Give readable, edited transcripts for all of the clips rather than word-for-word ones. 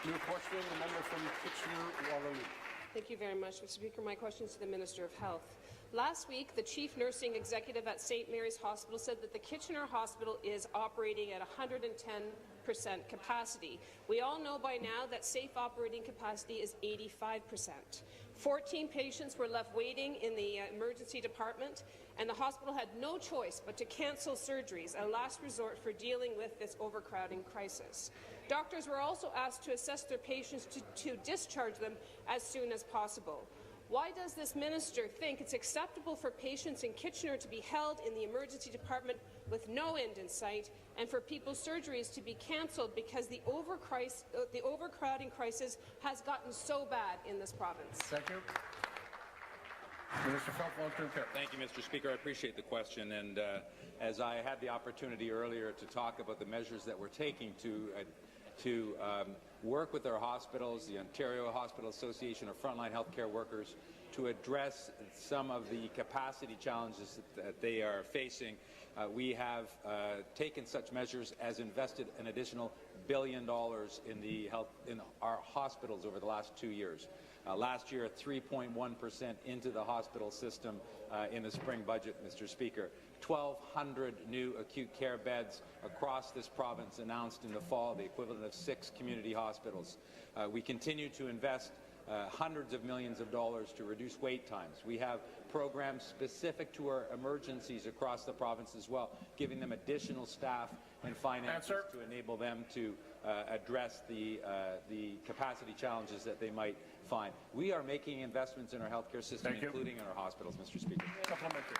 New question, the member from Kitchener-Waterloo. Thank you very much, Mr. Speaker. My question is to the Minister of Health. Last week, the Chief Nursing Executive at St. Mary's Hospital said that the Kitchener Hospital is operating at 110% capacity. We all know by now that safe operating capacity is 85%. 14 patients were left waiting in the emergency department, and the hospital had no choice but to cancel surgeries, a last resort for dealing with this overcrowding crisis. Doctors were also asked to assess their patients to discharge them as soon as possible. Why does this minister think it's acceptable for patients in Kitchener to be held in the emergency department with no end in sight, and for people's surgeries to be cancelled because the overcrowding crisis has gotten so bad in this province? Thank you. Minister of Long-Term Care. Thank you, Mr. Speaker. I appreciate the question. And as I had the opportunity earlier to talk about the measures that we're taking to work with our hospitals, the Ontario Hospital Association of Frontline Healthcare Workers, to address some of the capacity challenges that they are facing. We have taken such measures as invested an additional $1 billion in our hospitals over the last 2 years. Last year, 3.1% into the hospital system in the spring budget, Mr. Speaker. 1,200 new acute care beds across this province announced in the fall, the equivalent of 6 community hospitals. We continue to invest hundreds of millions of dollars to reduce wait times. We have programs specific to our emergencies across the province as well, giving them additional staff and finances to enable them to address the capacity challenges that they might find. We are making investments in our healthcare system, including in our hospitals, Mr. Speaker. Supplementary.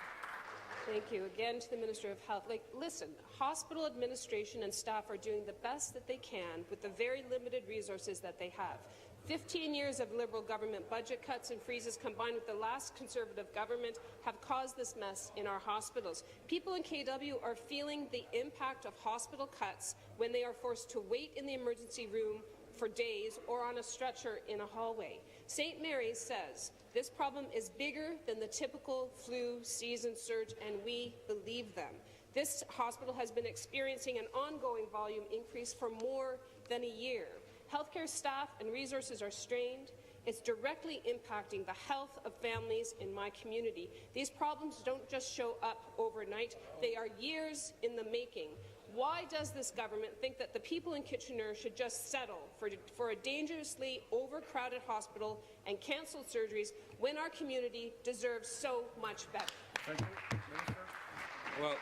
Thank you. Again to the Minister of Health. Listen, hospital administration and staff are doing the best that they can with the very limited resources that they have. 15 years of Liberal government budget cuts and freezes combined with the last Conservative government have caused this mess in our hospitals. People in KW are feeling the impact of hospital cuts when they are forced to wait in the emergency room for days or on a stretcher in a hallway. St. Mary's says this problem is bigger than the typical flu season surge, and we believe them. This hospital has been experiencing an ongoing volume increase for more than a year. Healthcare staff and resources are strained. It's directly impacting the health of families in my community. These problems don't just show up overnight. They are years in the making. Why does this government think that the people in Kitchener should just settle for a dangerously overcrowded hospital and cancel surgeries when our community deserves so much better? Thank you. Minister. Well,